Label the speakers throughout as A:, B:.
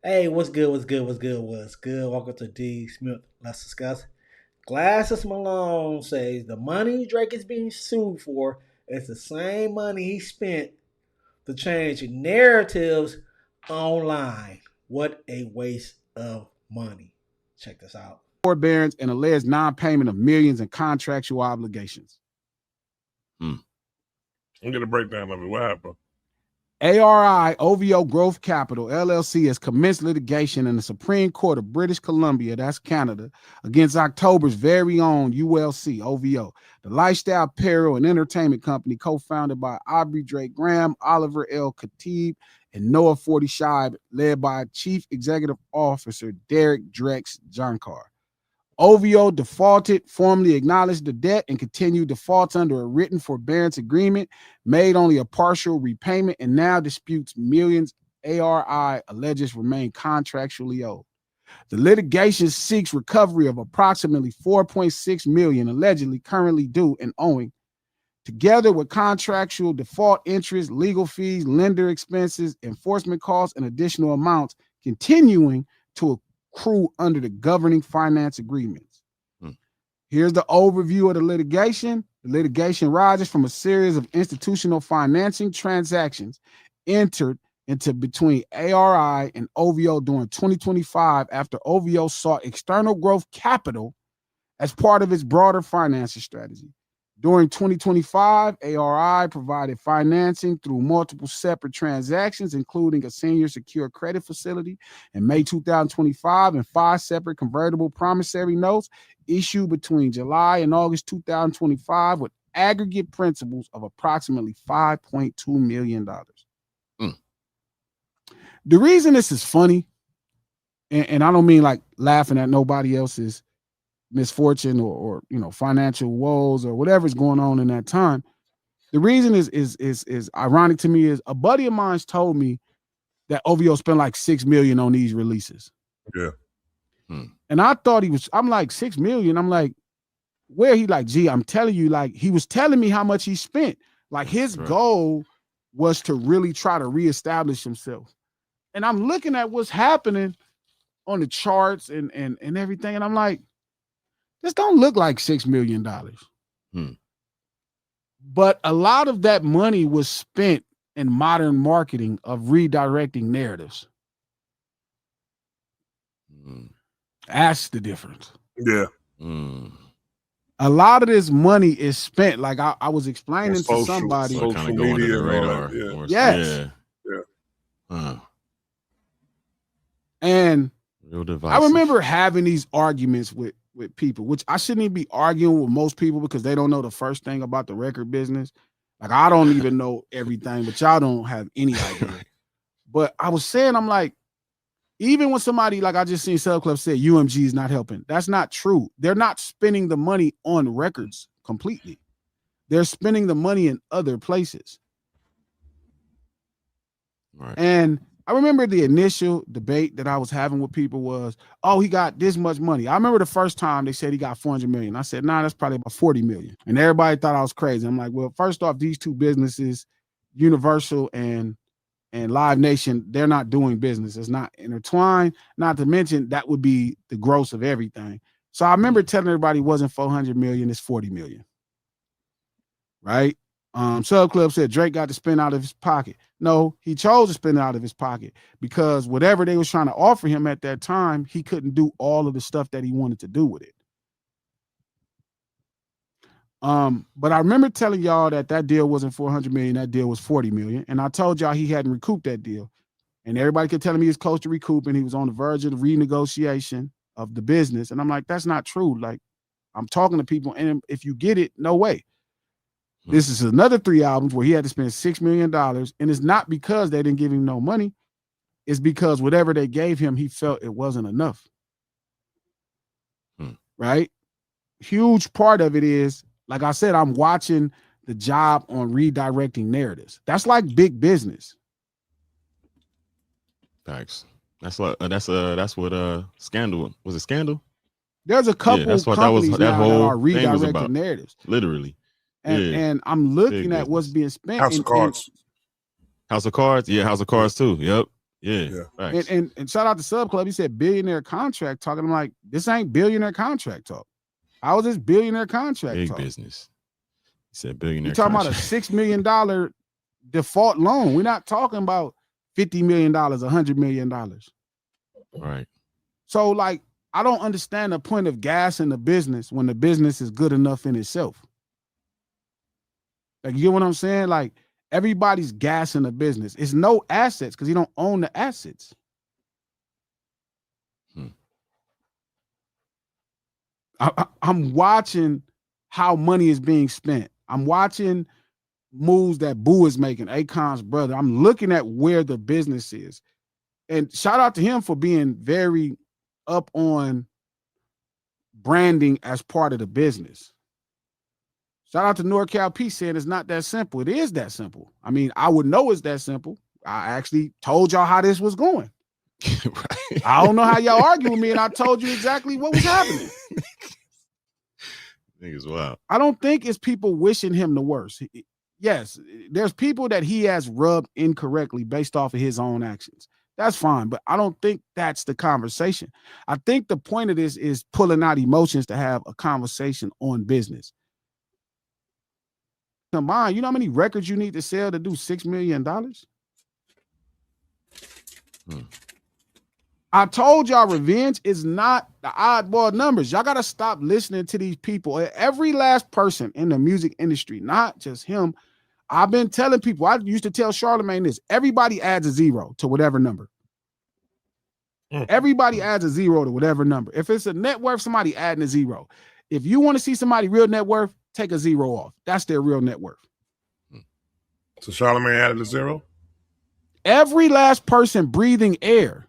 A: Hey, what's good? What's good? What's good? What's good? Welcome to D Smith. Let's discuss. Glasses Malone says the money Drake is being sued for is the same money he spent to change narratives online. What a waste of money. Check this out.
B: Forbearance and alleged non-payment of millions in contractual obligations.
C: I'm getting a breakdown of it. What happened?
B: ARI OVO Growth Capital LLC has commenced litigation in the Supreme Court of British Columbia, that's Canada, against October's very own ULC OVO, the lifestyle apparel and entertainment company co-founded by Aubrey Drake Graham, Oliver L. Khatib, and Noah Forty Scheib, led by Chief Executive Officer Derek Drex Jankar. OVO defaulted, formally acknowledged the debt, and continued defaults under a written forbearance agreement, made only a partial repayment, and now disputes millions ARI alleges remain contractually owed. The litigation seeks recovery of approximately $4.6 million allegedly currently due and owing, together with contractual default interest, legal fees, lender expenses, enforcement costs, and additional amounts continuing to accrue under the governing finance agreements. Here's the overview of the litigation. The litigation arises from a series of institutional financing transactions entered into between ARI and OVO during 2025 after OVO sought external growth capital as part of its broader financing strategy. During 2025, ARI provided financing through multiple separate transactions, including a senior secured credit facility in May 2025 and 5 separate convertible promissory notes issued between July and August 2025 with aggregate principals of approximately $5.2 million. The reason this is funny, and I don't mean like laughing at nobody else's misfortune or financial woes or whatever's going on in that time. The reason is ironic to me is a buddy of mine's told me that OVO spent like $6 million on these releases.
C: Yeah.
B: And I thought I'm like, $6 million. I'm like, where? He like, gee, I'm telling you, like, he was telling me how much he spent. Like his goal was to really try to reestablish himself. And I'm looking at what's happening on the charts and everything. And I'm like, this don't look like $6 million. But a lot of that money was spent in modern marketing of redirecting narratives. That's the difference.
C: Yeah.
B: A lot of this money is spent, like I was explaining to somebody.
C: Social media and radar.
B: Yes. And I remember having these arguments with people, which I shouldn't even be arguing with most people because they don't know the first thing about the record business. Like I don't even know everything, but y'all don't have any idea. But I was saying, I'm like, even when somebody, like I just seen Sub Club said, UMG is not helping. That's not true. They're not spending the money on records completely. They're spending the money in other places. Right. And I remember the initial debate that I was having with people was, oh, he got this much money. I remember the first time they said he got 400 million. I said, nah, that's probably about 40 million. And everybody thought I was crazy. I'm like, well, first off, these two businesses, Universal and Live Nation, they're not doing business. It's not intertwined. Not to mention that would be the gross of everything. So I remember telling everybody it wasn't 400 million, it's 40 million. Right? Sub Club said Drake got to spend out of his pocket. No, he chose to spend out of his pocket because whatever they was trying to offer him at that time, he couldn't do all of the stuff that he wanted to do with it. But I remember telling y'all that deal wasn't 400 million, that deal was 40 million. And I told y'all he hadn't recouped that deal. And everybody kept telling me he was close to recouping. He was on the verge of the renegotiation of the business. And I'm like, that's not true. Like, I'm talking to people, and if you get it, no way. This is another 3 albums where he had to spend $6 million. And it's not because they didn't give him no money. It's because whatever they gave him, he felt it wasn't enough. Right? Huge part of it is, like I said, I'm watching the job on redirecting narratives. That's like big business.
D: Thanks. That's what Scandal was. It Scandal?
B: There's a couple companies that are redirecting narratives.
D: Literally.
B: And I'm looking at what's being spent.
C: House of Cards.
D: House of Cards? Yeah, House of Cards too. Yep. Yeah.
B: And shout out to Sub Club. He said billionaire contract talk. I'm like, this ain't billionaire contract talk. How is this billionaire contract
D: Big
B: talk?
D: business. He said billionaire.
B: You're talking about a $6 million default loan. We're not talking about $50 million, $100 million.
D: Right.
B: So, like, I don't understand the point of gas in the business when the business is good enough in itself. Like, you get what I'm saying? Like, everybody's gas in the business. It's no assets because you don't own the assets. I'm watching how money is being spent. I'm watching moves that Boo is making, Akon's brother. I'm looking at where the business is. And shout out to him for being very up on branding as part of the business. Shout out to NorCal P saying it's not that simple. It is that simple. I mean, I would know it's that simple. I actually told y'all how this was going. Right. I don't know how y'all argue with me, and I told you exactly what was happening.
D: Niggas wild.
B: I don't think it's people wishing him the worst. Yes, there's people that he has rubbed incorrectly based off of his own actions. That's fine, but I don't think that's the conversation. I think the point of this is pulling out emotions to have a conversation on business. Come on, you know how many records you need to sell to do $6 million? I told y'all revenge is not the oddball numbers. Y'all got to stop listening to these people. Every last person in the music industry, not just him. I've been telling people, I used to tell Charlamagne this, everybody adds a zero to whatever number. Everybody adds a zero to whatever number. If it's a net worth, somebody adding a zero. If you want to see somebody real net worth, take a zero off. That's their real net worth.
C: So Charlamagne added a zero?
B: Every last person breathing air.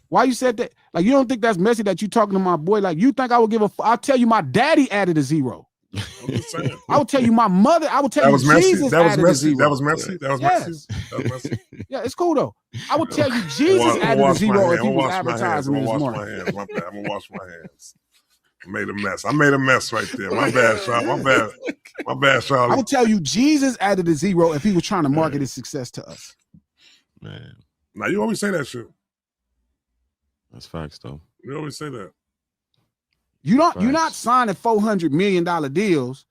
B: Why you said that? Like, you don't think that's messy that you talking to my boy? Like, you think I would give a I'll tell you my daddy added a zero. I would tell you my mother. I would tell you Jesus added a zero.
C: That was messy. That was messy. That was messy.
B: Yeah, it's cool though. I would tell you Jesus added a zero if he was advertising this morning.
C: I'm gonna wash my hands. I made a mess. I made a mess right there. My bad, Sean. My bad. My bad, Sean.
B: I would tell you Jesus added a zero if he was trying to market his success to us.
D: Man.
C: Now you always say that shit.
D: That's facts though.
C: You always say that.
B: You're not signing $400 million deals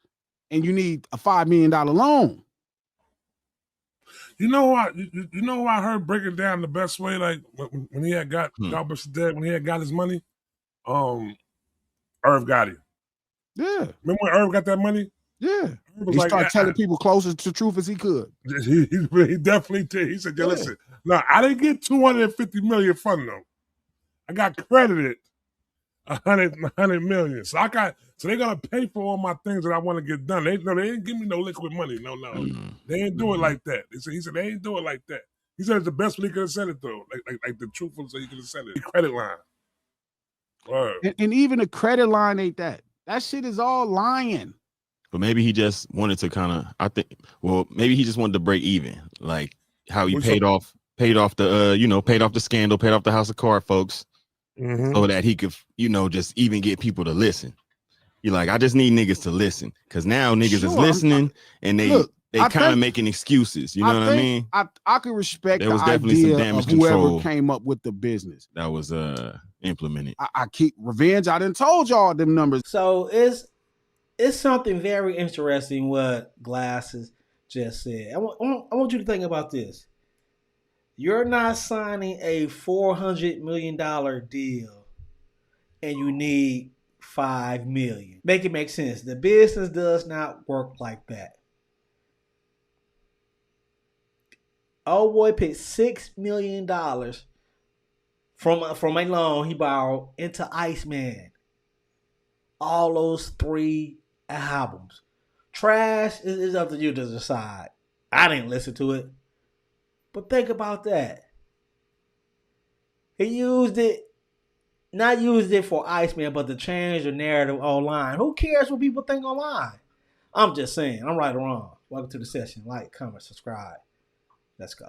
B: and you need a $5 million loan.
C: You know what? You know who I heard break it down the best way? Like when he had got God bless his dead, when he had got his money, Irv got it.
B: Yeah.
C: Remember when Irv got that money?
B: Yeah. He started telling people closest to truth as he could.
C: He definitely did. He said, listen, no, I didn't get $250 million from them. I got credited $100 million. So they're gonna pay for all my things that I want to get done. They didn't give me no liquid money. No. They ain't do it like that. He said they ain't do it like that. He said it's the best way he could have said it though. Like the truthful so he could have said it. The credit line.
B: And even the credit line ain't that. That shit is all lying.
D: But maybe he just wanted to maybe he just wanted to break even. Like how he paid off the scandal, paid off the House of Card folks. So that he could, just even get people to listen. You're like, I just need niggas to listen. Because now niggas is listening and they kind of making excuses. You know what I mean?
B: I can respect
D: there was
B: the
D: definitely
B: idea
D: some damage
B: of whoever
D: control
B: came up with the business.
D: that was implemented.
B: I keep revenge. I done told y'all them numbers.
A: So it's something very interesting what Glasses just said. I want you to think about this. You're not signing a $400 million deal and you need $5 million. Make it make sense. The business does not work like that. Old boy paid $6 million from a loan he borrowed into Iceman. All those 3 albums. Trash is up to you to decide. I didn't listen to it. But think about that. He not used it for Iceman, but to change the narrative online. Who cares what people think online? I'm just saying. I'm right or wrong. Welcome to the session. Like, comment, subscribe. Let's go.